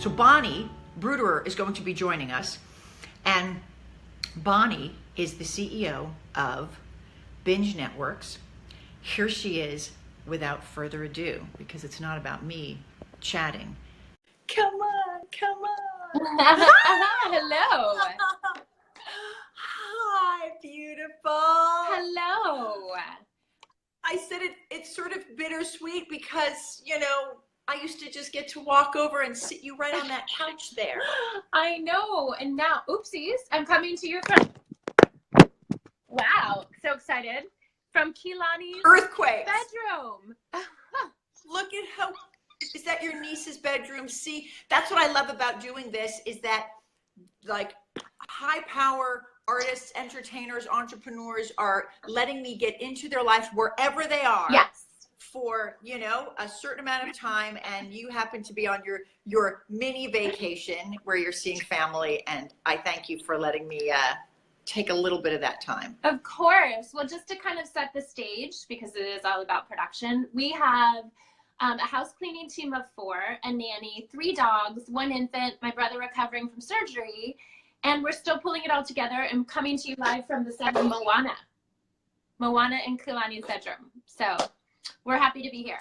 So Bonnie Bruderer is going to be joining us, and Bonnie is the CEO of BingeNetworks. Here she is without further ado, because it's not about me chatting. Come on, come on. Hello. Hi, beautiful. Hello. I said it's sort of bittersweet because, you know, I used to just get to walk over and sit you right on that couch there. I know. And now, oopsies, I'm coming to you from, wow, so excited, from Keelani's Earthquakes. bedroom. Look at how, is that your niece's bedroom? See, that's what I love about doing this, is that like high power artists, entertainers, entrepreneurs are letting me get into their life wherever they are. Yes. For, you know, a certain amount of time, and you happen to be on your mini vacation where you're seeing family, and I thank you for letting me take a little bit of that time. Of course. Well, just to kind of set the stage, because it is all about production, we have a house cleaning team of 4, a nanny, 3 dogs, 1 infant, my brother recovering from surgery, and we're still pulling it all together and coming to you live from the set of Moana in Keelani's bedroom. So we're happy to be here.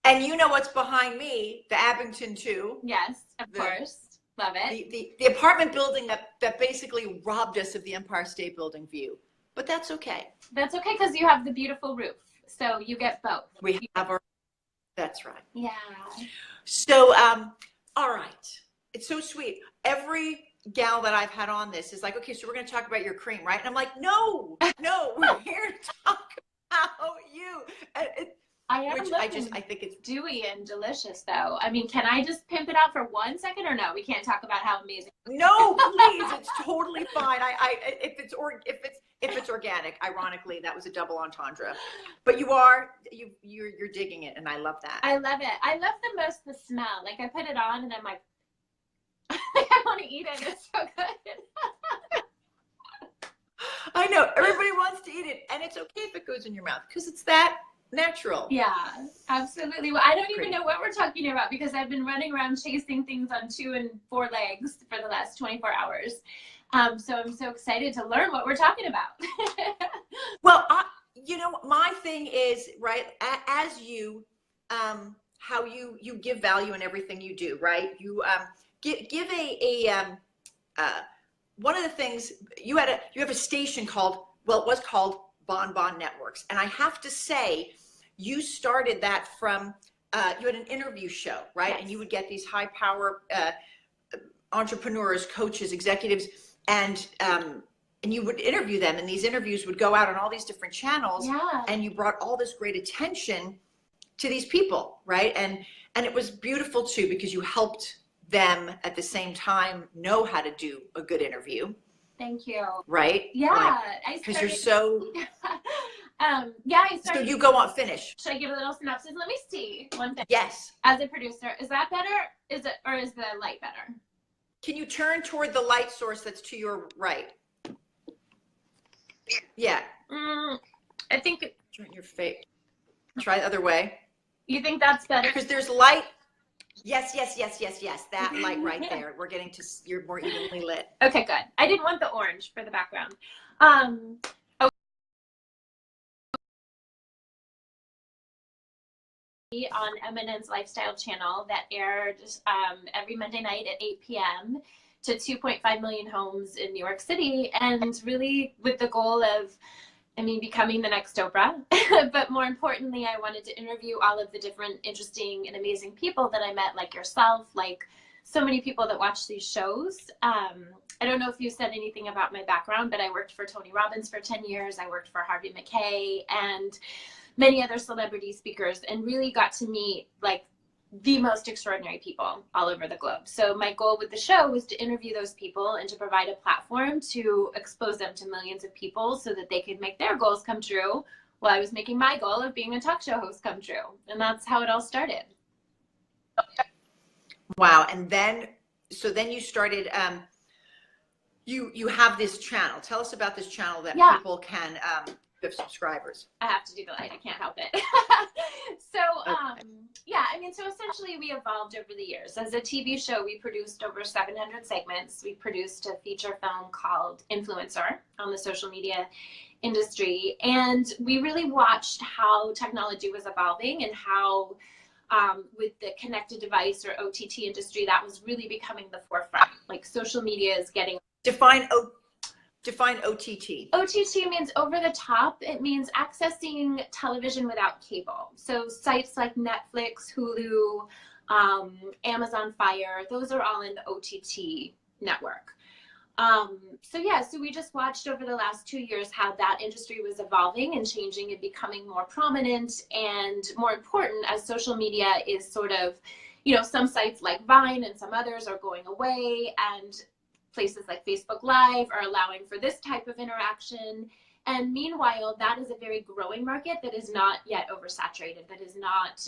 And you know what's behind me? The Abington 2. Yes, of course. Love it. The apartment building that basically robbed us of the Empire State Building view. But that's okay. That's okay, because you have the beautiful roof. So you get both. We have our, that's right. Yeah. So, all right. It's so sweet. Every gal that I've had on this is like, okay, so we're going to talk about your cream, right? And I'm like, no, we're here to talk about you. I think it's dewy and delicious, though. I mean, can I just pimp it out for 1 second, or no? We can't talk about how amazing. No, please, it's totally fine. If it's organic, ironically, that was a double entendre. But you're digging it, and I love that. I love it. I love the most the smell. Like, I put it on, and I'm like, I want to eat it. It's so good. I know everybody wants to eat it, and it's okay if it goes in your mouth because it's that natural. Yeah, absolutely. Well, I don't even know what we're talking about because I've been running around chasing things on 2 and 4 legs for the last 24 hours. So I'm so excited to learn what we're talking about. Well, you know, my thing is, right, as you, how you give value in everything you do, right? You give one of the things you have a station called, well, it was called BingeNetworks, and I have to say, you started that from you had an interview show, right? Yes. And you would get these high power entrepreneurs, coaches, executives, and you would interview them, and these interviews would go out on all these different channels. Yeah. And you brought all this great attention to these people, right? And it was beautiful too, because you helped them at the same time know how to do a good interview. Thank you. Right? Yeah. Because you're so yeah, I started. So you go on, finish. Should I give a little synopsis? Let me see one thing. Yes. As a producer, is that better? Is the light better? Can you turn toward the light source that's to your right? Yeah. I think. Turn your face. Try the other way. You think that's better? Because there's light. Yes. That light right there. We're getting to, you're more evenly lit. Okay, good. I didn't want the orange for the background. On Eminence Lifestyle Channel that aired every Monday night at 8 p.m. to 2.5 million homes in New York City, and really with the goal of, becoming the next Oprah. But more importantly, I wanted to interview all of the different interesting and amazing people that I met, like yourself, like so many people that watch these shows. I don't know if you said anything about my background, but I worked for Tony Robbins for 10 years. I worked for Harvey McKay and many other celebrity speakers, and really got to meet like the most extraordinary people all over the globe. So my goal with the show was to interview those people and to provide a platform to expose them to millions of people so that they could make their goals come true while I was making my goal of being a talk show host come true. And that's how it all started. Wow. And then, so then you started, you have this channel. Tell us about this channel that people can, have subscribers. I have to do the light. I can't help it. So, okay. yeah, so essentially we evolved over the years. As a TV show, we produced over 700 segments. We produced a feature film called Influencer on the social media industry. And we really watched how technology was evolving and how with the connected device or OTT industry, that was really becoming the forefront. Like social media is getting... Define OTT. OTT means over the top. It means accessing television without cable. So sites like Netflix, Hulu, Amazon Fire, those are all in the OTT network. So we just watched over the last 2 years how that industry was evolving and changing and becoming more prominent and more important as social media is sort of, some sites like Vine and some others are going away, and places like Facebook Live are allowing for this type of interaction. And meanwhile, that is a very growing market that is not yet oversaturated, that is not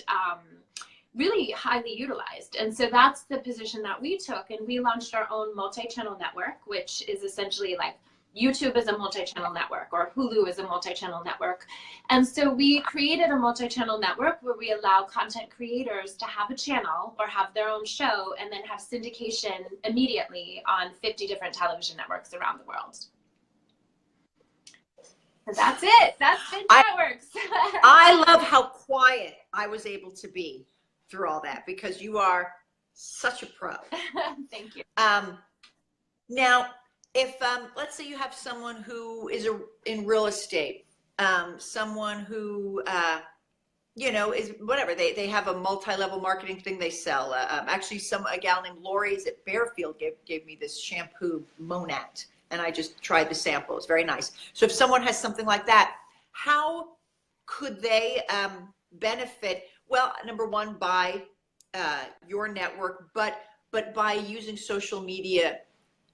really highly utilized. And so that's the position that we took. And we launched our own multi-channel network, which is essentially like YouTube is a multi-channel network or Hulu is a multi-channel network. And so we created a multi-channel network where we allow content creators to have a channel or have their own show and then have syndication immediately on 50 different television networks around the world. So that's it. That's BingeNetworks. I love how quiet I was able to be through all that because you are such a pro. Thank you. Now, if let's say you have someone who is in real estate, someone who is whatever, they have a multi-level marketing thing they sell. Actually, a gal named Lori's at Bearfield gave me this shampoo Monat, and I just tried the sample. It's very nice. So if someone has something like that, how could they benefit? Well, number one, by your network, but by using social media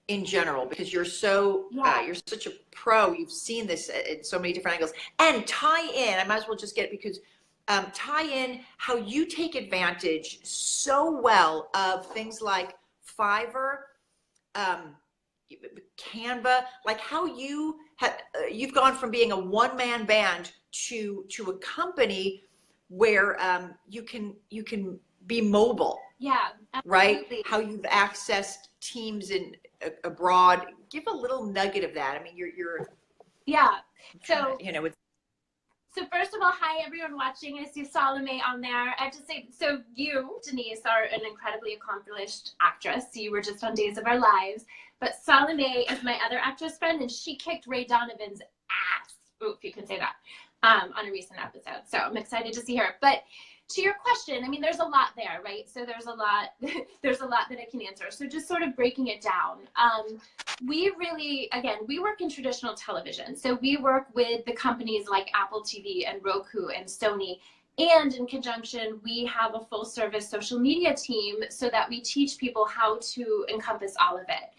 in general, because you're you're such a pro. You've seen this in so many different angles. And tie in, I might as well just get it because tie in how you take advantage so well of things like Fiverr, Canva, like how you've gone from being a one-man band to a company where you can be mobile. Yeah, absolutely. Right? How you've accessed teams abroad. Give a little nugget of that. I mean, you're yeah. So So first of all, hi everyone watching. I see Salome on there. I have to say, so you, Denice, are an incredibly accomplished actress. You were just on Days of Our Lives. But Salome is my other actress friend, and she kicked Ray Donovan's ass. Ooh, if you can say that. On a recent episode. So I'm excited to see her. But to your question, I mean, there's a lot there, right? So there's a lot that I can answer. So just sort of breaking it down. We really, again, we work in traditional television. So we work with the companies like Apple TV and Roku and Sony. And in conjunction, we have a full service social media team so that we teach people how to encompass all of it.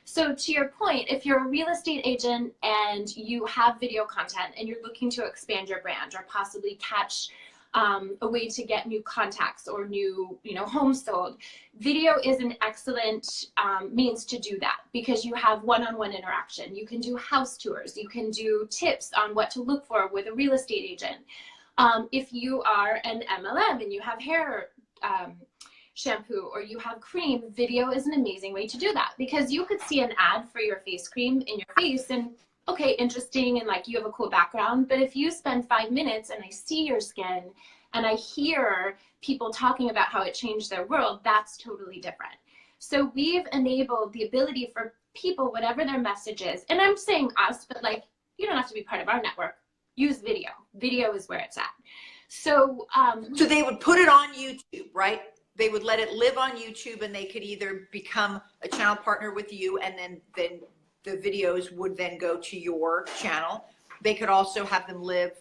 So to your point, if you're a real estate agent and you have video content and you're looking to expand your brand or possibly catch a way to get new contacts or new, homes sold, video is an excellent means to do that because you have one-on-one interaction. You can do house tours. You can do tips on what to look for with a real estate agent. If you are an MLM and you have hair shampoo or you have cream, video is an amazing way to do that because you could see an ad for your face cream in your face and okay, interesting, and like you have a cool background, but if you spend 5 minutes and I see your skin and I hear people talking about how it changed their world, that's totally different. So we've enabled the ability for people, whatever their message is, and I'm saying us, but like you don't have to be part of our network, use video. Video is where it's at. So so they would put it on YouTube, right? They would let it live on YouTube and they could either become a channel partner with you and then the videos would then go to your channel. They could also have them live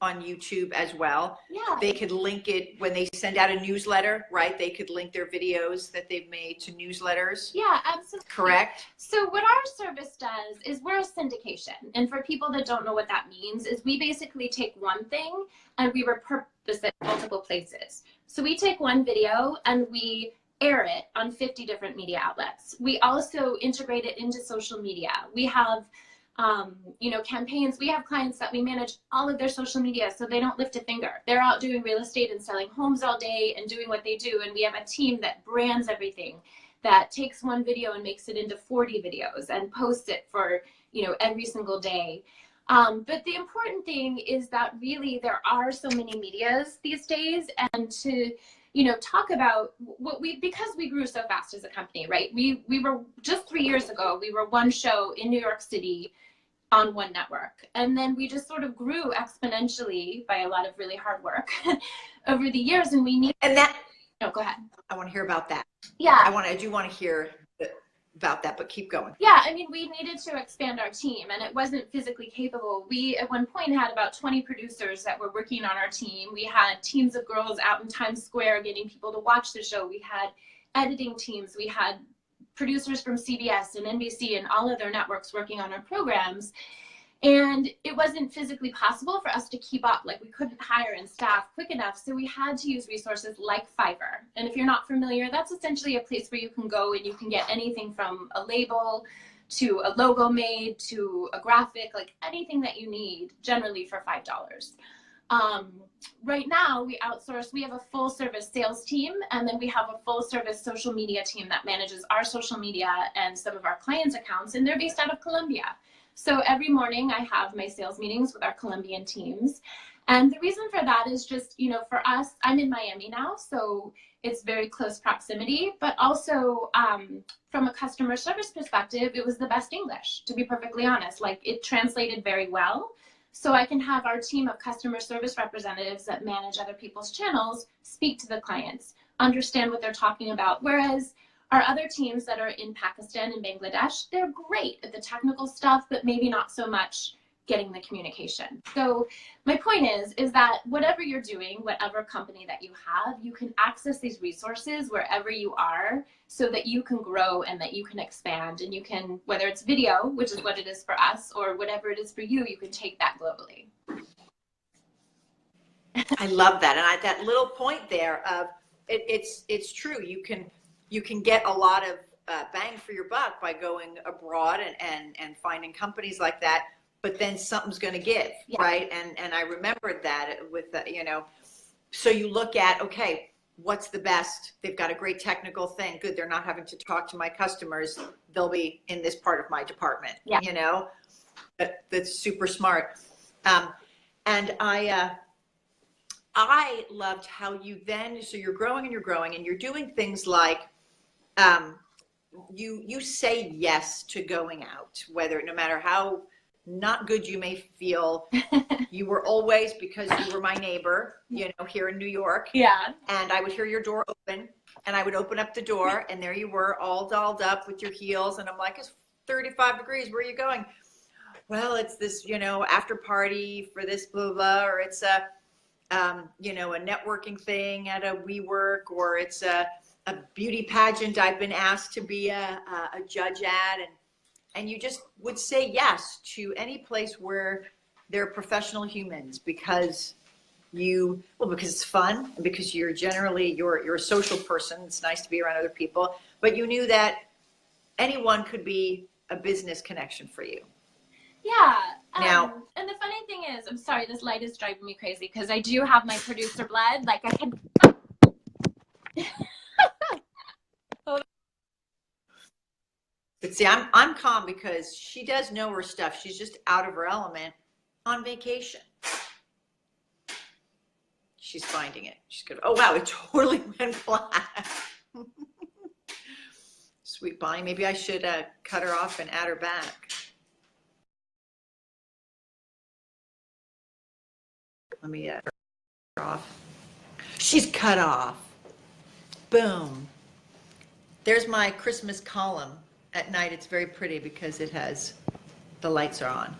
on YouTube as well. Yeah. They could link it when they send out a newsletter, right? They could link their videos that they've made to newsletters. Yeah, absolutely. Correct? So what our service does is we're a syndication. And for people that don't know what that means is we basically take one thing and we repurpose it multiple places. So we take one video and we air it on 50 different media outlets. We also integrate it into social media. We have campaigns. We have clients that we manage all of their social media so they don't lift a finger. They're out doing real estate and selling homes all day and doing what they do. And we have a team that brands everything, that takes one video and makes it into 40 videos and posts it for, every single day. But the important thing is that really there are so many medias these days, and to talk about because we grew so fast as a company, right? We were just 3 years ago, we were one show in New York City on one network. And then we just sort of grew exponentially by a lot of really hard work over the years. And we need, and that, no, go ahead. I want to hear about that. Yeah. I do want to hear about that, but keep going. Yeah, I mean, we needed to expand our team, and it wasn't physically capable. We, at one point, had about 20 producers that were working on our team. We had teams of girls out in Times Square getting people to watch the show. We had editing teams. We had producers from CBS and NBC and all other networks working on our programs. And it wasn't physically possible for us to keep up. Like, we couldn't hire and staff quick enough. So we had to use resources like Fiverr. And if you're not familiar, that's essentially a place where you can go and you can get anything from a label to a logo made to a graphic, like anything that you need, generally for $5. Right now we outsource. We have a full service sales team, and then we have a full service social media team that manages our social media and some of our clients' accounts, and they're based out of Colombia. So every morning I have my sales meetings with our Colombian teams. And the reason for that is just, for us, I'm in Miami now, so it's very close proximity, but also from a customer service perspective, it was the best English, to be perfectly honest. Like, it translated very well. So I can have our team of customer service representatives that manage other people's channels speak to the clients, understand what they're talking about. Whereas our other teams that are in Pakistan and Bangladesh, they're great at the technical stuff, but maybe not so much getting the communication. So my point is that whatever you're doing, whatever company that you have, you can access these resources wherever you are so that you can grow and that you can expand, and you can, whether it's video, which is what it is for us, or whatever it is for you, you can take that globally. I love that. And that little point there of it's true. You can get a lot of bang for your buck by going abroad and finding companies like that. But then something's going to give, yeah. Right? And I remembered that with the, so you look at, okay, what's the best? They've got a great technical thing. Good. They're not having to talk to my customers. They'll be in this part of my department, yeah. That's super smart. And I loved how you then, so you're growing and you're doing things like, you say yes to going out, whether, no matter how not good you may feel. You were always, because you were my neighbor, here in New York. Yeah. And I would hear your door open, and I would open up the door, and there you were, all dolled up with your heels. And I'm like, it's 35 degrees. Where are you going? Well, it's this, after party for this blah, blah, or it's a networking thing at a WeWork, or it's a beauty pageant I've been asked to be a judge at. And you just would say yes to any place where they're professional humans, because because it's fun, and because you're generally, you're a social person. It's nice to be around other people, but you knew that anyone could be a business connection for you. Yeah. Now, and the funny thing is, I'm sorry, this light is driving me crazy, because I do have my producer blood. Like, I can. But see, I'm calm because she does know her stuff. She's just out of her element on vacation. She's finding it. She's good. Oh, wow, it totally went flat. Sweet Bonnie. Maybe I should cut her off and add her back. Let me add her off. She's cut off. Boom. There's my Christmas column. At night, it's very pretty because it has, the lights are on.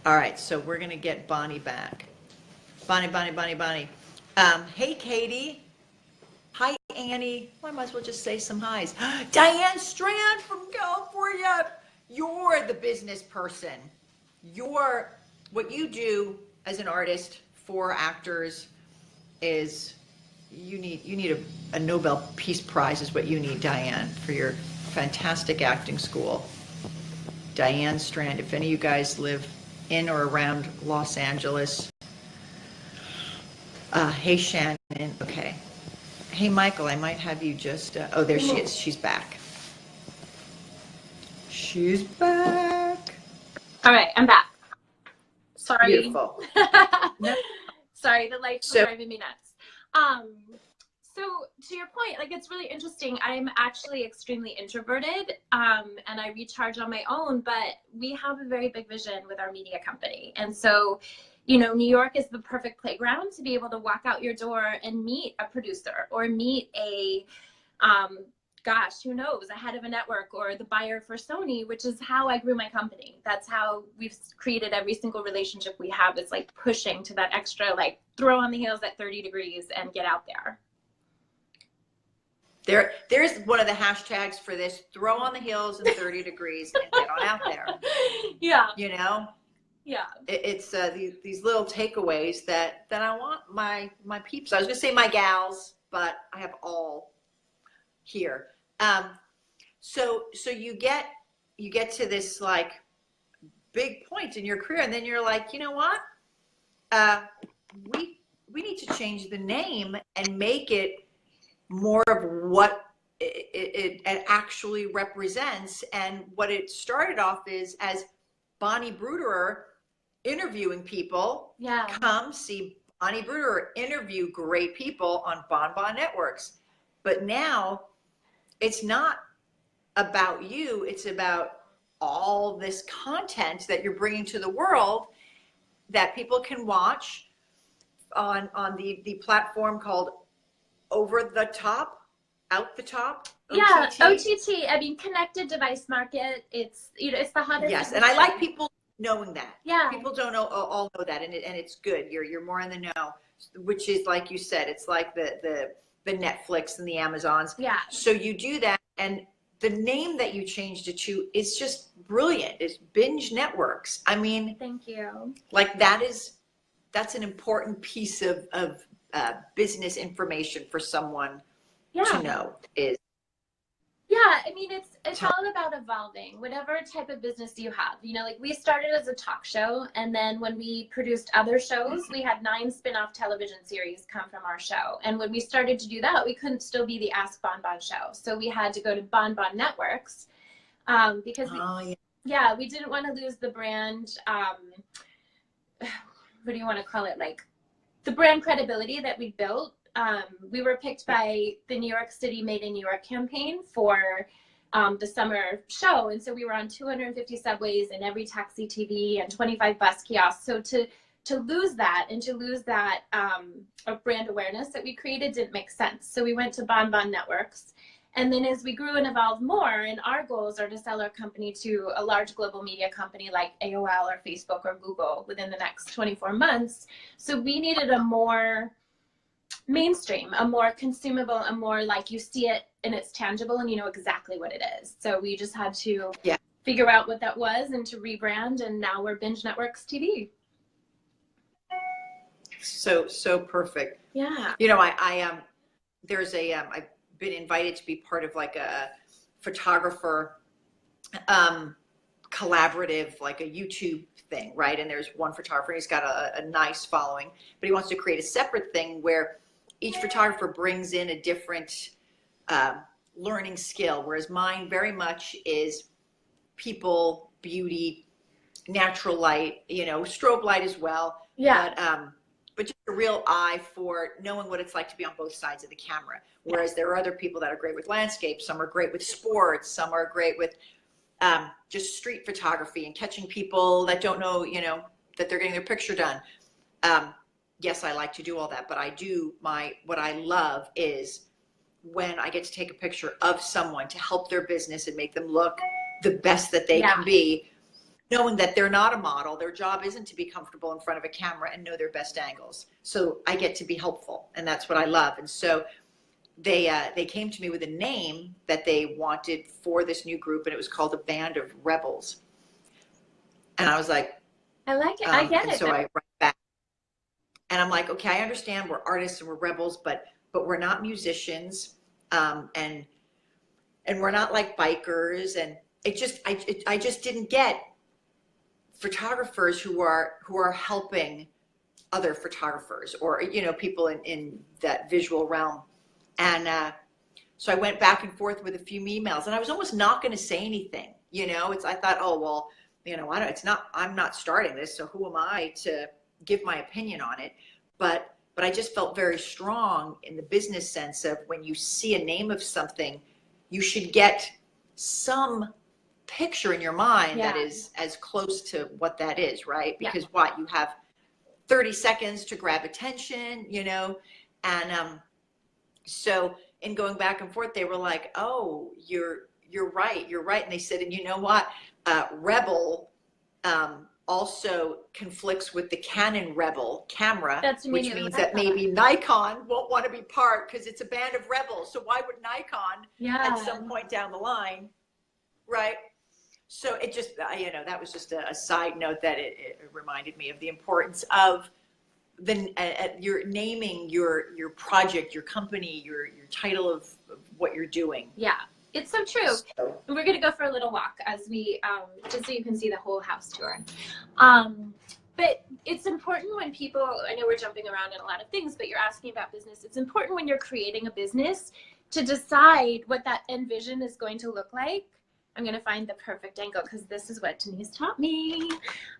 All right, so we're going to get Bonnie back. Bonnie. Hey, Katie. Hi, Annie. Well, I might as well just say some highs. Diane Strand from California. You're the business person. What you do as an artist for actors is, you need a Nobel Peace Prize is what you need, Diane, for your fantastic acting school. Diane Strand. If any of you guys live in or around Los Angeles. Hey, Shannon. Okay. Hey, Michael, I might have you just, oh, there she is. She's back. She's back. All right, I'm back. Sorry. Beautiful. No. Sorry, the lights were driving me nuts. So to your point, like, it's really interesting. I'm actually extremely introverted, and I recharge on my own, but we have a very big vision with our media company. And so, you know, New York is the perfect playground to be able to walk out your door and meet a producer or meet a, gosh, who knows, a head of a network or the buyer for Sony, which is how I grew my company. That's how we've created every single relationship we have. It's like pushing to that extra, like, throw on the heels at 30 degrees and get out there. There's one of the hashtags for this: throw on the heels and 30 degrees and get on out there. Yeah. You know? Yeah. It's these little takeaways that I want my peeps. I was gonna say my gals, but I have all here. So you get to this like big point in your career, and then you're like, you know what? We need to change the name and make it more of what it actually represents. And what it started off is as Bonnie Bruderer interviewing people. Yeah. Come see Bonnie Bruderer interview great people on BingeNetworks. But now it's not about you. It's about all this content that you're bringing to the world that people can watch on the platform called Over the Top, Out the Top. OTT. Yeah, OTT. I mean, connected device market. It's, you know, it's the hottest. Yes, and I like people knowing that. Yeah. People don't all know that, and it's good. You're more in the know, which is, like you said, it's like the Netflix and the Amazons. Yeah. So you do that, and the name that you changed it to is just brilliant. It's BingeNetworks. I mean, thank you. Like that's an important piece of business information for someone to know. Is yeah, I mean, it's all about evolving whatever type of business you have. You know, like, we started as a talk show, and then when we produced other shows, we had 9 spin-off television series come from our show. And when we started to do that, we couldn't still be the Ask Bon Bon show, so we had to go to BingeNetworks, because we didn't want to lose the brand. What do you want to call it? Like, the brand credibility that we built. We were picked by the New York City Made in New York campaign for the summer show. And so we were on 250 subways and every taxi TV and 25 bus kiosks. So to lose that and to lose that brand awareness that we created didn't make sense. So we went to BingeNetworks. And then as we grew and evolved more, and our goals are to sell our company to a large global media company like AOL or Facebook or Google within the next 24 months. So we needed a more mainstream, a more consumable, a more like you see it and it's tangible and you know exactly what it is. So we just had to figure out what that was and to rebrand, and now we're BingeNetworks TV. So perfect. Yeah. You know, I've been invited to be part of like a photographer collaborative, like a YouTube thing, right? And there's one photographer, he's got a nice following, but he wants to create a separate thing where each photographer brings in a different learning skill, whereas mine very much is people, beauty, natural light, you know, strobe light as well. Yeah. But just a real eye for knowing what it's like to be on both sides of the camera. Whereas there are other people that are great with landscape. Some are great with sports. Some are great with just street photography and catching people that don't know, you know, that they're getting their picture done. Yes, I like to do all that, but what I love is when I get to take a picture of someone to help their business and make them look the best that they can be, knowing that they're not a model. Their job isn't to be comfortable in front of a camera and know their best angles. So I get to be helpful, and that's what I love. And so they came to me with a name that they wanted for this new group, and it was called a Band of Rebels. And I was like, I like it. I get it. So I write back, and I'm like, okay, I understand we're artists and we're rebels, but we're not musicians, and we're not like bikers, and I just didn't get photographers who are helping other photographers, or, you know, people in that visual realm. And so I went back and forth with a few emails, and I was almost not going to say anything. You know, I thought, oh, well, you know, I'm not starting this, so who am I to give my opinion on it? But I just felt very strong in the business sense of, when you see a name of something, you should get some picture in your mind that is as close to what that is, right? Because what, you have 30 seconds to grab attention, you know? And so in going back and forth, they were like, oh, you're right. And they said, and you know what, Rebel also conflicts with the Canon Rebel camera, which means that maybe Nikon won't want to be part, because it's a band of rebels. So why would Nikon at some point down the line, right? So it just, you know, that was just a side note that it reminded me of the importance of your naming your project, your company, your title of what you're doing. Yeah, it's so true. So, we're going to go for a little walk as we, just so you can see the whole house tour. But it's important when people, I know we're jumping around in a lot of things, but you're asking about business. It's important when you're creating a business to decide what that end vision is going to look like. I'm going to find the perfect angle, because this is what Denise taught me.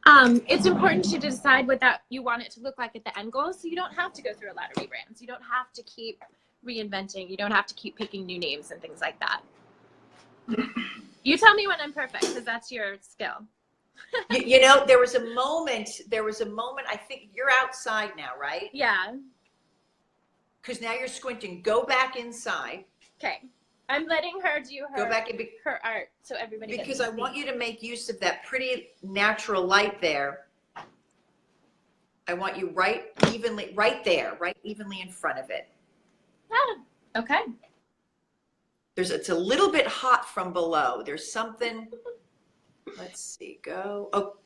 It's important to decide what you want it to look like at the end goal, so you don't have to go through a lot of rebrands. You don't have to keep reinventing. You don't have to keep picking new names and things like that. You tell me when I'm perfect, because that's your skill. you know, there was a moment, I think you're outside now, right? Yeah. Because now you're squinting. Go back inside. Okay. I'm letting her do Go back and her art, so everybody because I want you to make use of that pretty natural light there. I want you right evenly in front of it. Ah, okay. It's a little bit hot from below. There's something. Let's see. Go. Oh,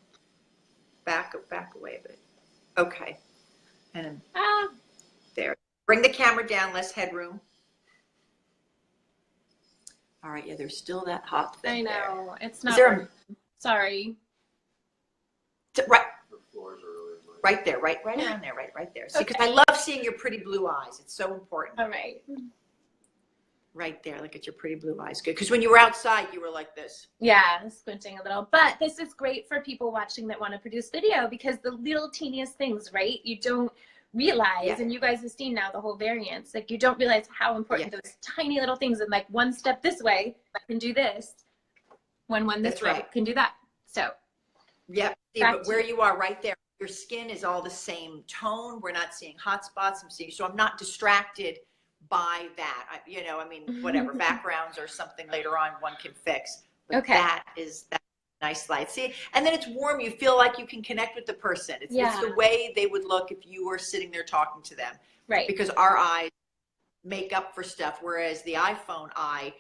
back away a bit. Okay. And there. Bring the camera down. Less headroom. All right, yeah, there's still that hot thing. I know. There. It's not. Sorry. Right there, right around there, right there. See, because I love seeing your pretty blue eyes. It's so important. All right. Right there, look at your pretty blue eyes. Good, because when you were outside, you were like this. Yeah, squinting a little. But this is great for people watching that want to produce video, because the little teeniest things, right? You don't realize, and you guys have seen now the whole variance, like you don't realize how important those tiny little things, and like one step this way can do this, one this way can do that. So see, but where you are right there, your skin is all the same tone. We're not seeing hot spots. So I'm not distracted by that. You know, I mean, whatever backgrounds or something later on one can fix, but that nice light. See, and then it's warm. You feel like you can connect with the person. It's the way they would look if you were sitting there talking to them. Right. Because our eyes make up for stuff, whereas the iPhone eye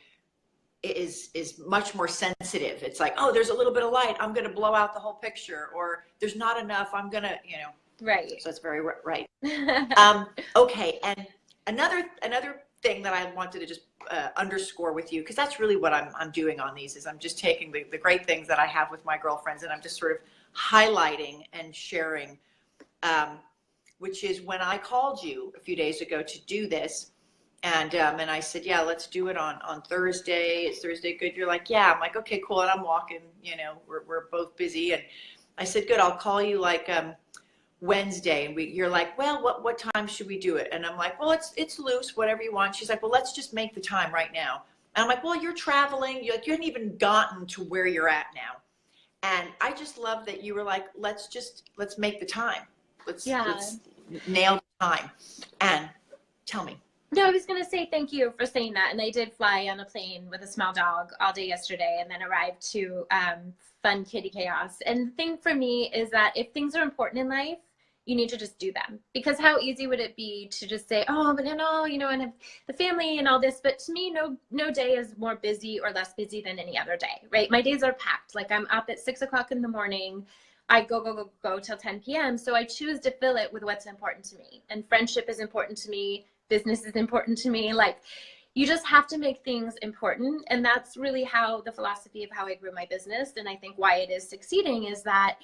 is much more sensitive. It's like, oh, there's a little bit of light, I'm going to blow out the whole picture, or there's not enough, I'm going to, you know. Right. So it's very right. Okay, and another thing that I wanted to just underscore with you, because that's really what I'm doing on these, is I'm just taking the great things that I have with my girlfriends, and I'm just sort of highlighting and sharing, which is when I called you a few days ago to do this, and I said, yeah, let's do it on Thursday. Is Thursday good? You're like, yeah. I'm like, okay, cool. And I'm walking, you know, we're both busy. And I said, good, I'll call you like Wednesday. And you're like, well, what time should we do it? And I'm like, well, it's loose, whatever you want. She's like, well, let's just make the time right now. And I'm like, well, you're traveling. You haven't even gotten to where you're at now. And I just love that you were like, let's make the time. Let's nail the time. And tell me. No, I was going to say thank you for saying that. And I did fly on a plane with a small dog all day yesterday, and then arrived to fun kitty chaos. And the thing for me is that if things are important in life, you need to just do them. Because how easy would it be to just say, oh, but then, you know, and the family and all this. But to me, no day is more busy or less busy than any other day, right? My days are packed. Like I'm up at 6 o'clock in the morning. I go till 10 p.m. So I choose to fill it with what's important to me. And friendship is important to me. Business is important to me. Like, you just have to make things important. And that's really how the philosophy of how I grew my business. And I think why it is succeeding is that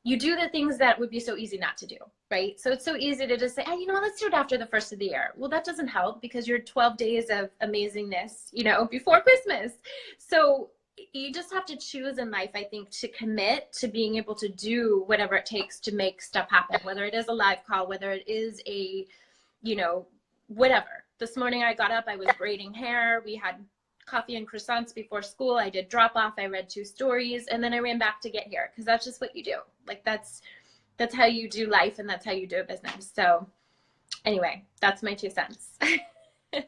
you do the things that would be so easy not to do, right? So it's so easy to just say, hey, you know what, let's do it after the first of the year. Well, that doesn't help because you're 12 days of amazingness, you know, before Christmas. So you just have to choose in life, I think, to commit to being able to do whatever it takes to make stuff happen, whether it is a live call, whether it is a, you know, whatever. This morning I got up, I was braiding hair. We had coffee and croissants before school. I did drop off. I read 2 stories and then I ran back to get here because that's just what you do. Like that's how you do life and that's how you do a business. So anyway, that's my 2 cents.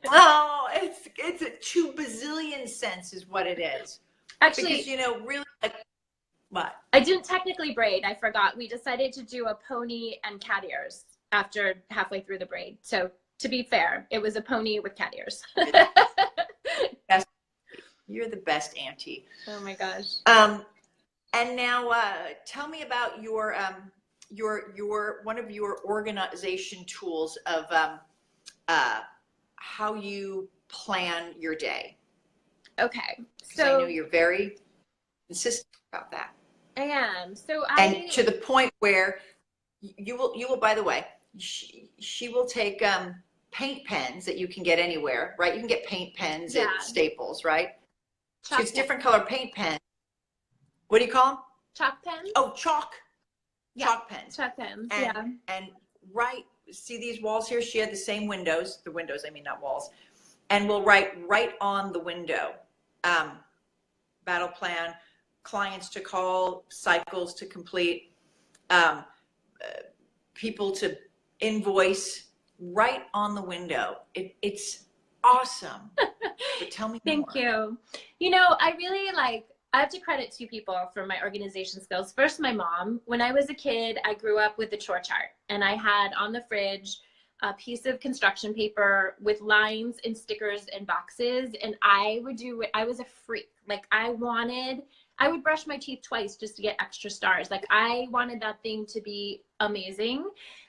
Oh, it's a 2 bazillion cents is what it is. Actually, because, you know, really, like, what? I didn't technically braid. I forgot. We decided to do a pony and cat ears after halfway through the braid. So to be fair, it was a pony with cat ears. You're the best auntie. Oh my gosh. And now tell me about your one of your organization tools of how you plan your day. Okay. So I know you're very insistent about that. I am. So and to the point where you will, by the way, she will take paint pens that you can get anywhere, right? You can get paint pens at Staples, right? She has different color paint pens. What do you call them? Chalk pens? Oh, chalk. Yeah. Chalk pens. Chalk pens, And see these walls here? She had the same windows. The windows, I mean, not walls. And we'll write right on the window. Battle plan, clients to call, cycles to complete, people to invoice, right on the window. It's awesome. But tell me Thank more. you. You know, I have to credit 2 people for my organization skills. First, my mom. When I was a kid, I grew up with the chore chart, and I had on the fridge a piece of construction paper with lines and stickers and boxes, and I would do it. I was a freak. Like I would brush my teeth twice just to get extra stars. Like I wanted that thing to be amazing,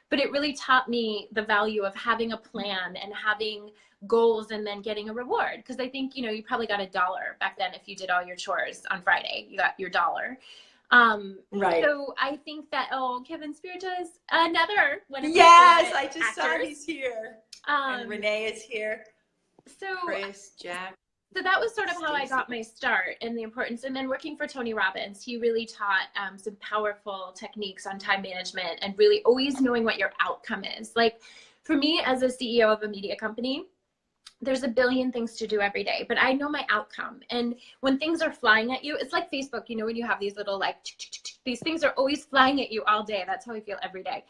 but it really taught me the value of having a plan and having goals and then getting a reward. Because I think, you know, you probably got $1 back then if you did all your chores on Friday. You got your $1. Right. So I think that, Kevin Spirita is another one of yes, I just actors. saw he's here. And Renee is here. So Chris, Jack. So that was sort of how I got my start and the importance. And then working for Tony Robbins, he really taught some powerful techniques on time management and really always knowing what your outcome is. Like for me as a CEO of a media company, there's a billion things to do every day, but I know my outcome. And when things are flying at you, it's like Facebook, you know, when you have these little like, these things are always flying at you all day. That's how I feel every day.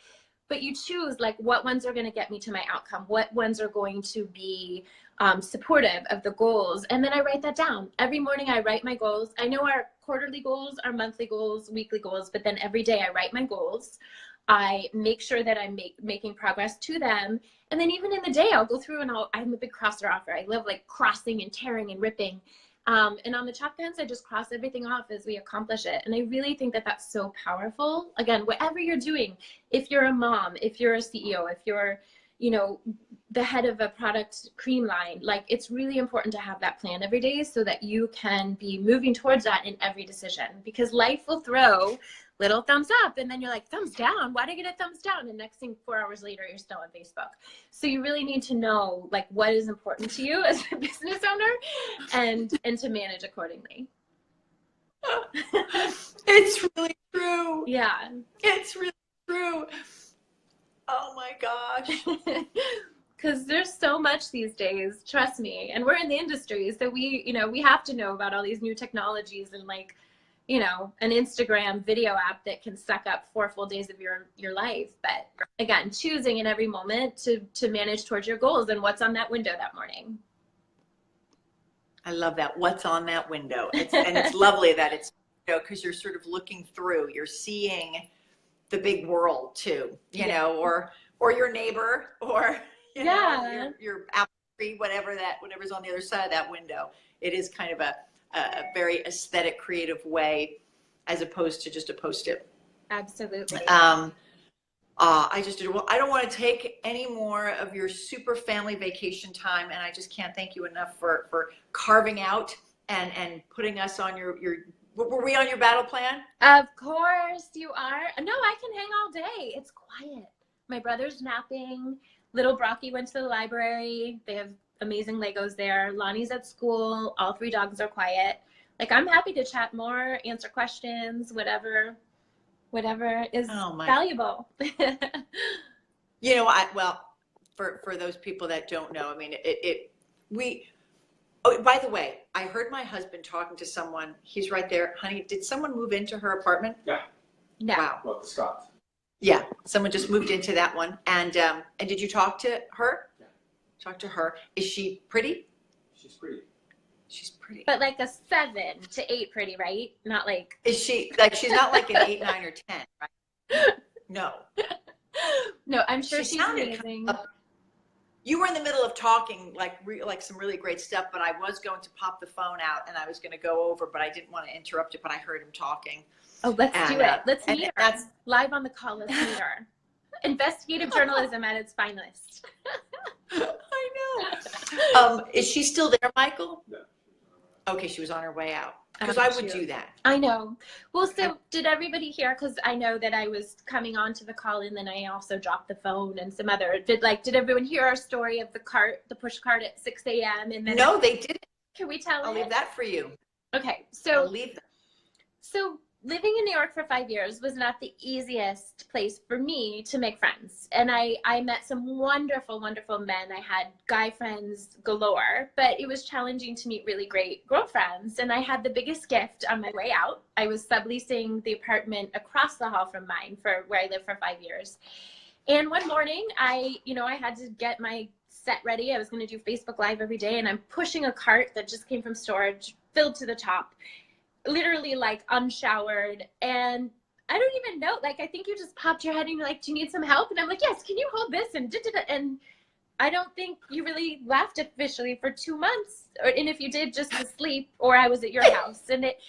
But you choose like what ones are going to get me to my outcome, what ones are going to be supportive of the goals. And then I write that down. Every morning I write my goals. I know our quarterly goals, our monthly goals, weekly goals, but then every day I write my goals. I make sure that I'm making progress to them. And then even in the day, I'll go through and I'm a big crosser offer. I love like crossing and tearing and ripping. And on the chalk pens, I just cross everything off as we accomplish it. And I really think that that's so powerful. Again, whatever you're doing, if you're a mom, if you're a CEO, if you're, you know, the head of a product cream line, like it's really important to have that plan every day so that you can be moving towards that in every decision, because life will throw little thumbs up and then you're like, thumbs down, why did I get a thumbs down? And next thing 4 hours later, you're still on Facebook. So you really need to know like what is important to you as a business owner and to manage accordingly. It's really true. Yeah. It's really true. Oh my gosh. Because there's so much these days, trust me. And we're in the industry, so we have to know about all these new technologies and like, you know, an Instagram video app that can suck up 4 full days of your life. But again, choosing in every moment to manage towards your goals and what's on that window that morning. I love that. What's on that window? And it's lovely that it's, you know, because you're sort of looking through, you're seeing the big world too, you know, or your neighbor, or you know, your apple tree, whatever's on the other side of that window. It is kind of a very aesthetic, creative way, as opposed to just a Post-it. Absolutely. I just did well. I don't want to take any more of your super family vacation time, and I just can't thank you enough for carving out and putting us on your. Were we on your battle plan? Of course you are. No, I can hang all day. It's quiet. My brother's napping. Little Brocky went to the library. They have amazing Legos there. Lonnie's at school. All 3 dogs are quiet. Like, I'm happy to chat more, answer questions, whatever is valuable. You know, for those people that don't know, I mean, oh, by the way, I heard my husband talking to someone. He's right there. Honey, did someone move into her apartment? Yeah. No. Wow. Well, the Scots. Yeah, someone just moved into that one. And did you talk to her? Yeah. Talk to her. Is she pretty? She's pretty. She's pretty. But like a 7 to 8 pretty, right? Not like. Is she like, she's not like an 8, 9, or 10, right? No. No, I'm sure She she's sounded amazing. You were in the middle of talking like some really great stuff, but I was going to pop the phone out and I was going to go over, but I didn't want to interrupt it, but I heard him talking. Oh, let's do it. Let's meet her. That's Live on the call. Let's meet her. Investigative journalism at its finest. I know. Is she still there, Michael? No. Okay, she was on her way out. Because I would do that. I know. Well, so did everybody hear? Because I know that I was coming on to the call and then I also dropped the phone and some other. Did everyone hear our story of the push cart at 6 a.m. and then? No, they didn't. Can we tell? I'll leave that for you. Okay, I'll leave that. So living in New York for 5 years was not the easiest place for me to make friends. And I met some wonderful, wonderful men. I had guy friends galore, but it was challenging to meet really great girlfriends. And I had the biggest gift on my way out. I was subleasing the apartment across the hall from mine for where I lived for 5 years. And one morning I had to get my set ready. I was going to do Facebook Live every day. And I'm pushing a cart that just came from storage, filled to the top, literally like unshowered, and I don't even know, like, I think you just popped your head and you're like, do you need some help? And I'm like, yes, can you hold this? And and I don't think you really left officially for 2 months, and if you did, just to sleep, or I was at your house. And it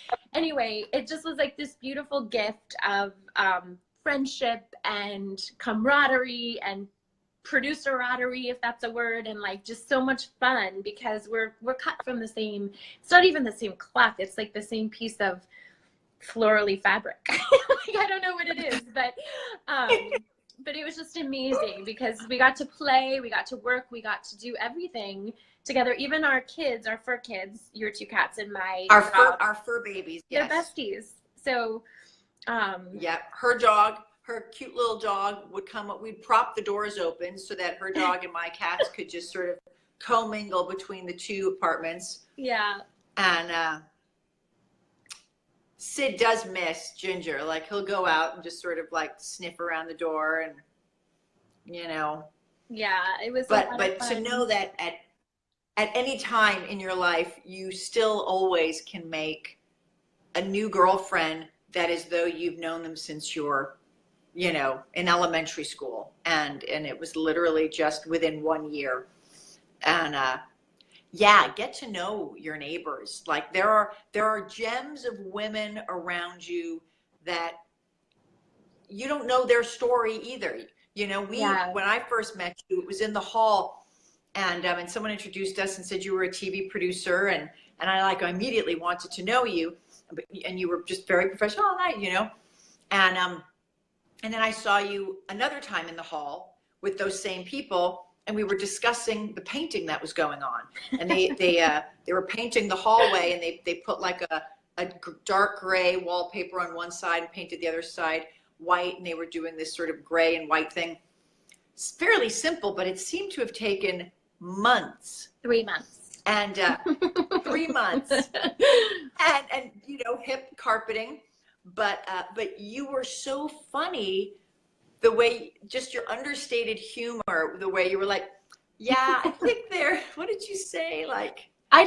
just was like this beautiful gift of friendship and camaraderie and producer-ratery, if that's a word, and like just so much fun because we're cut from the same, it's not even the same cloth, it's like the same piece of florally fabric. Like, I don't know what it is, but it was just amazing because we got to play, we got to work, we got to do everything together. Even our kids, our fur kids, your 2 cats and my our fur babies, yes. They're besties. So yeah, her cute little dog would come up. We'd prop the doors open so that her dog and my cats could just sort of commingle between the 2 apartments. Yeah. And Sid does miss Ginger. Like, he'll go out and just sort of like sniff around the door, and Yeah, it was. But to know that at any time in your life, you still always can make a new girlfriend that is though you've known them since you're in elementary school, and it was literally just within 1 year. And get to know your neighbors. Like, there are gems of women around you that you don't know their story either. When I first met you, it was in the hall, and someone introduced us and said you were a TV producer, and I immediately wanted to know you, and you were just very professional all night, and then I saw you another time in the hall with those same people, and we were discussing the painting that was going on. And they were painting the hallway, and they put like a dark gray wallpaper on one side and painted the other side white, and they were doing this sort of gray and white thing. It's fairly simple, but it seemed to have taken months. 3 months. And 3 months. And hip carpeting. But you were so funny, the way, just your understated humor, the way you were like, yeah, I think what did you say? Like, I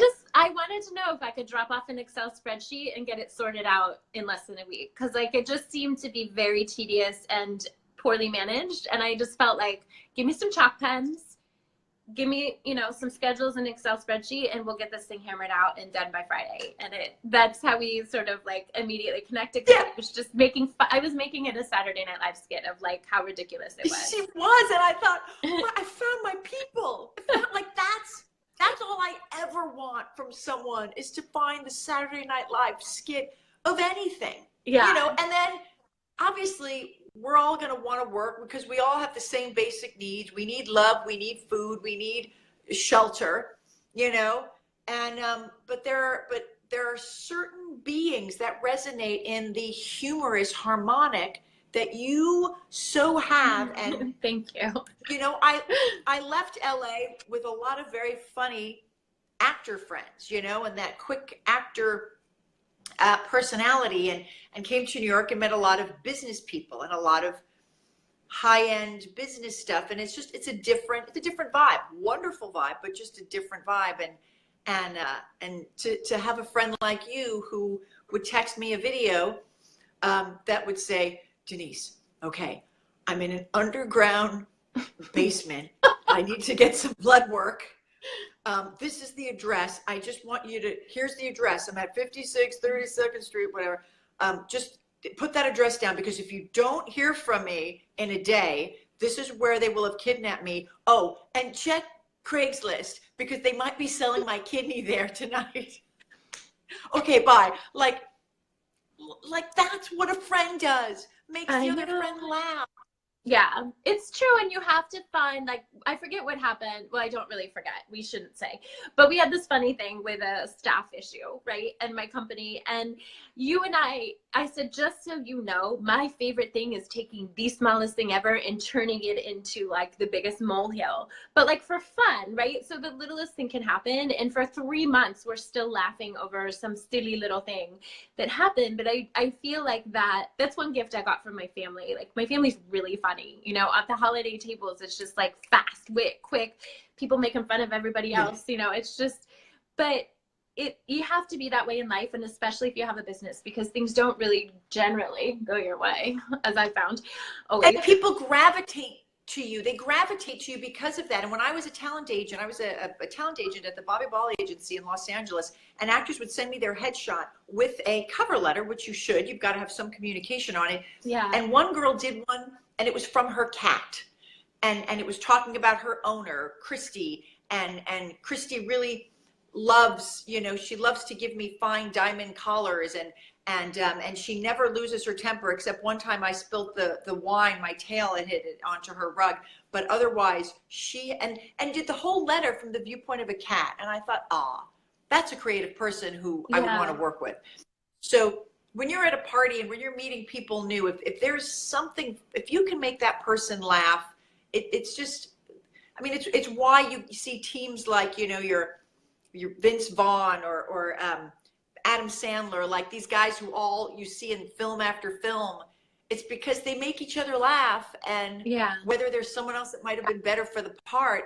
wanted to know if I could drop off an Excel spreadsheet and get it sorted out in less than a week. Cause like, it just seemed to be very tedious and poorly managed. And I just felt like, give me some chalk pens give me, you know, some schedules and Excel spreadsheet, and we'll get this thing hammered out and done by Friday. And that's how we sort of like immediately connected. Yeah. I was just I was making it a Saturday Night Live skit of like how ridiculous it was. She was, and I thought, well, I found my people. Like that's all I ever want from someone, is to find the Saturday Night Live skit of anything. Yeah. You know, and then obviously we're all going to want to work because we all have the same basic needs. We need love, we need food, we need shelter, you know, and but there are certain beings that resonate in the humorous harmonic that you so have. And thank you. You know, I left LA with a lot of very funny actor friends, you know, and that quick actor personality, and came to New York and met a lot of business people and a lot of high-end business stuff. And it's a different vibe, wonderful vibe, but just a different vibe. And to have a friend like you who would text me a video that would say, Denice, okay, I'm in an underground basement. I need to get some blood work. This is the address. I just want you to, here's the address. I'm at 56 32nd Street, whatever. Just put that address down, because if you don't hear from me in a day, this is where they will have kidnapped me. Oh, and check Craigslist, because they might be selling my kidney there tonight. Okay, bye. Like that's what a friend does. Makes the other friend laugh. Yeah, it's true. And you have to find, like, I forget what happened. Well, I don't really forget. We shouldn't say. But we had this funny thing with a staff issue, right? And my company. And you and I said, just so you know, my favorite thing is taking the smallest thing ever and turning it into like the biggest molehill. But like for fun, right? So the littlest thing can happen. And for 3 months, we're still laughing over some silly little thing that happened. But I feel like that's one gift I got from my family. Like, my family's really funny. You know, at the holiday tables, it's just like fast, wit, quick, people making fun of everybody else. You know, it's just, but you have to be that way in life, and especially if you have a business, because things don't really generally go your way, as I found. Always. And people gravitate to you. They gravitate to you because of that. And when I was a talent agent, I was a talent agent at the Bobby Ball agency in Los Angeles, and actors would send me their headshot with a cover letter, which you should. You've got to have some communication on it. Yeah. And one girl did one, and it was from her cat. And it was talking about her owner, Christy. And Christy really loves, you know, she loves to give me fine diamond collars, and she never loses her temper, except one time I spilt the wine, my tail had hit it onto her rug. But otherwise, she and did the whole letter from the viewpoint of a cat. And I thought, that's a creative person who I would want to work with. So when you're at a party and when you're meeting people new, if there's something, if you can make that person laugh, it's just, I mean, it's why you see teams like, you know, your Vince Vaughn or Adam Sandler, like these guys who all you see in film after film. It's because they make each other laugh, and whether there's someone else that might have been better for the part,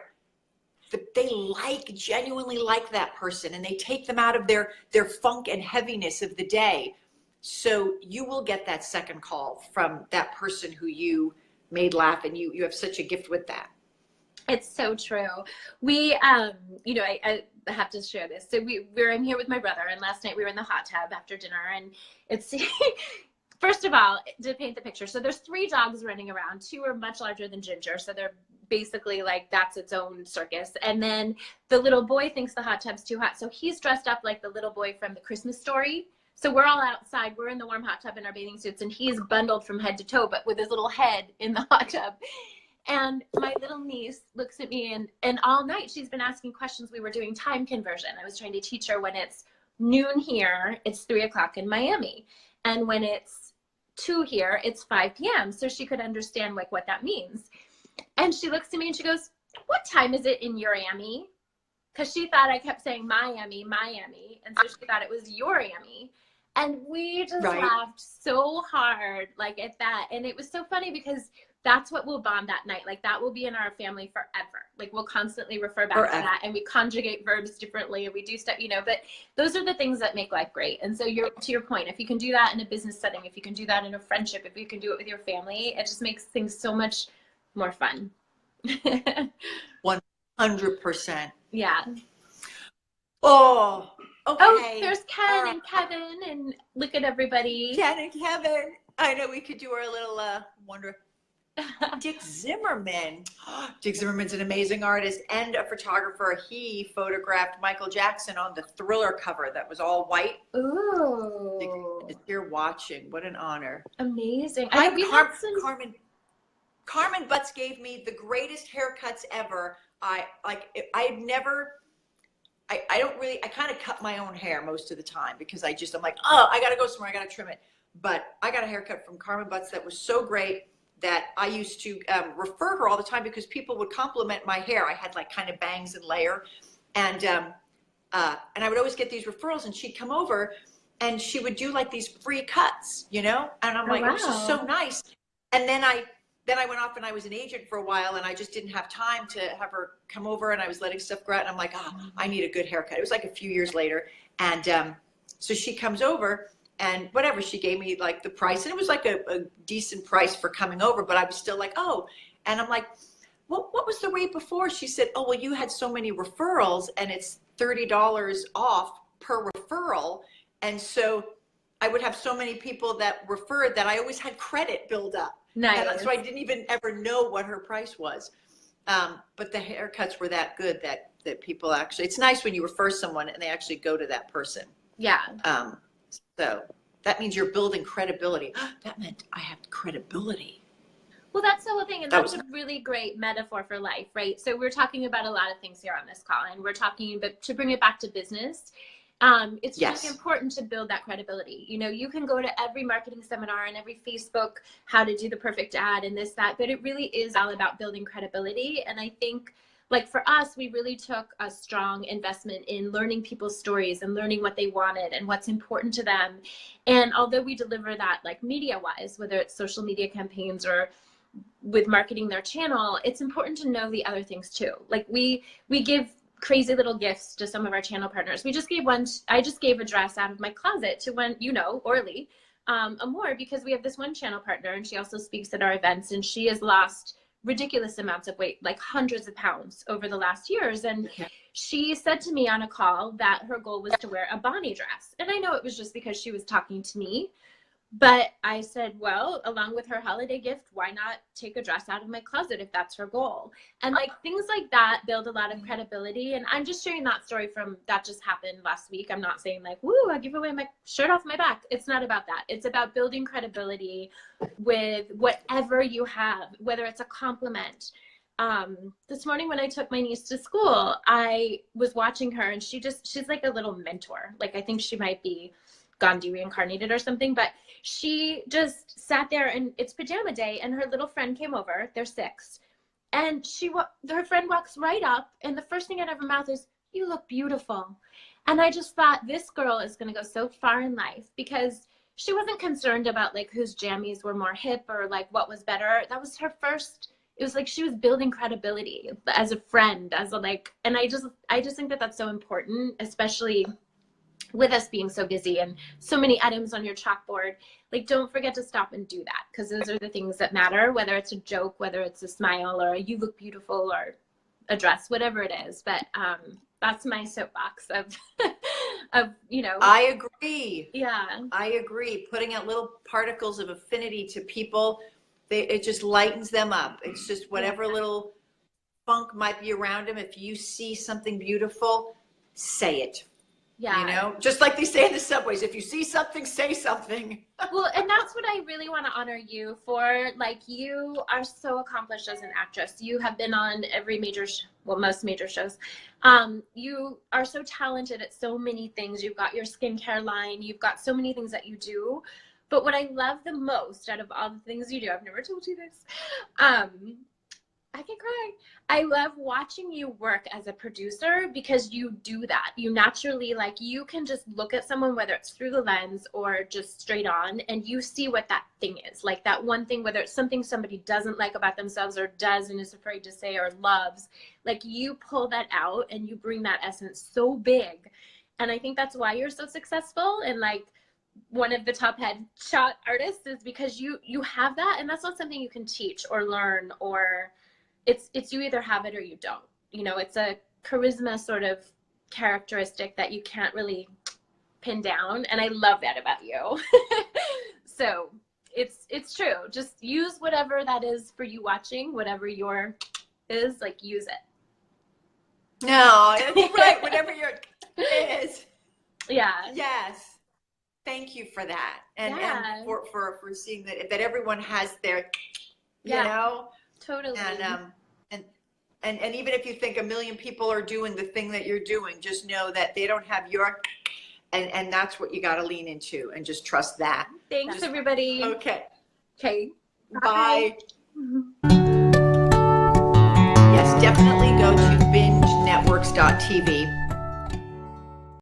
they genuinely like that person, and they take them out of their funk and heaviness of the day. So you will get that second call from that person who you made laugh, and you have such a gift with that. It's so true. We, you know, I have to share this. So we're in here with my brother, and last night we were in the hot tub after dinner, and it's, first of all, to paint the picture. So there's 3 dogs running around. 2 are much larger than Ginger. So they're basically like, that's its own circus. And then the little boy thinks the hot tub's too hot. So he's dressed up like the little boy from the Christmas Story. So we're all outside, we're in the warm hot tub in our bathing suits, and he's bundled from head to toe, but with his little head in the hot tub. And my little niece looks at me, and all night she's been asking questions. We were doing time conversion. I was trying to teach her when it's noon here, it's 3 o'clock in Miami. And when it's 2 here, it's 5 p.m. So she could understand like what that means. And she looks at me and she goes, what time is it in Miami? Because she thought I kept saying Miami. And so she thought it was Miami. And we just laughed so hard like at that. And it was so funny because that's what we'll bond that night. Like that will be in our family forever. Like we'll constantly refer back to that, and we conjugate verbs differently, and we do stuff, you know, but those are the things that make life great. And so to your point, if you can do that in a business setting, if you can do that in a friendship, if you can do it with your family, it just makes things so much more fun. 100%. Yeah. Oh, okay. Oh, there's Ken and Kevin, and look at everybody. Ken and Kevin. I know we could do our little wonder. Dick Zimmerman. Dick Zimmerman's an amazing artist and a photographer. He photographed Michael Jackson on the Thriller cover that was all white. Ooh. If you're watching, what an honor. Amazing. Carmen Butts gave me the greatest haircuts ever. I kind of cut my own hair most of the time because I'm like, oh, I got to go somewhere. I got to trim it. But I got a haircut from Carmen Butts that was so great that I used to refer her all the time because people would compliment my hair. I had like kind of bangs and layer. And I would always get these referrals, and she'd come over and she would do like these free cuts, you know? And I'm like, wow. This is so nice. And then I went off and I was an agent for a while, and I just didn't have time to have her come over, and I was letting stuff grow out, and I'm like, I need a good haircut. It was like a few years later. And so she comes over, and whatever, she gave me like the price, and it was like a decent price for coming over, but I was still like, oh, and I'm like, what was the rate before? She said, oh, well, you had so many referrals, and it's $30 off per referral. And so I would have so many people that referred that I always had credit build up. Nice. So I didn't even ever know what her price was. But the haircuts were that good that people actually, it's nice when you refer someone and they actually go to that person. Yeah. So that means you're building credibility. That meant I have credibility. Well, that's the whole thing. And that's a really great metaphor for life, right? So we're talking about a lot of things here on this call, and we're talking about, to bring it back to business, it's really important to build that credibility. You know, you can go to every marketing seminar and every Facebook, how to do the perfect ad and this, that, but it really is all about building credibility. And I think, like for us, we really took a strong investment in learning people's stories and learning what they wanted and what's important to them. And although we deliver that like media wise, whether it's social media campaigns or with marketing their channel, it's important to know the other things too. Like we give crazy little gifts to some of our channel partners. We just gave one, I just gave a dress out of my closet to one, you know, Orly, Amore, because we have this one channel partner, and she also speaks at our events, and she has lost ridiculous amounts of weight, like hundreds of pounds over the last years. And she said to me on a call that her goal was to wear a Bonnie dress. And I know it was just because she was talking to me, but I said, well, along with her holiday gift, why not take a dress out of my closet if that's her goal? And like things like that build a lot of credibility. And I'm just sharing that story from that just happened last week. I'm not saying like, woo, I give away my shirt off my back. It's not about that. It's about building credibility with whatever you have, whether it's a compliment. This morning when I took my niece to school, I was watching her, and she's like a little mentor. Like I think she might be Gandhi reincarnated or something, but she just sat there, and it's pajama day, and her little friend came over. They're 6, and her friend walks right up, and the first thing out of her mouth is, "You look beautiful." And I just thought, this girl is going to go so far in life, because she wasn't concerned about like whose jammies were more hip or like what was better. That was her first. It was like she was building credibility as a friend, as a like, and I just think that that's so important, especially with us being so busy and so many items on your chalkboard. Like, don't forget to stop and do that, because those are the things that matter, whether it's a joke, whether it's a smile, or you look beautiful, or a dress, whatever it is. But that's my soapbox of you know. I agree. Yeah, I agree. Putting out little particles of affinity to people, it just lightens them up. It's just whatever little funk might be around them. If you see something beautiful, say it. Yeah. You know, just like they say in the subways, if you see something, say something. Well, and that's what I really want to honor you for. Like, you are so accomplished as an actress. You have been on every major, most major shows. You are so talented at so many things. You've got your skincare line. You've got so many things that you do. But what I love the most out of all the things you do, I've never told you this, I can cry. I love watching you work as a producer, because you do that. You naturally, like, you can just look at someone, whether it's through the lens or just straight on, and you see what that thing is. Like that one thing, whether it's something somebody doesn't like about themselves or does and is afraid to say or loves, like you pull that out and you bring that essence so big. And I think that's why you're so successful and like one of the top headshot artists, is because you have that, and that's not something you can teach or learn, or it's you either have it or you don't. it's a charisma sort of characteristic that you can't really pin down. And I love that about you. So it's true. Just use whatever that is for you watching, whatever your is, like, use it. No, that's right. Whatever your is. Yeah. Yes. Thank you for that. And for seeing that everyone has their, Totally. And even if you think a million people are doing the thing that you're doing, just know that they don't have your, and that's what you got to lean into, and just trust that. Thanks, everybody. Okay. Okay. Bye. Yes, definitely go to BingeNetworks.tv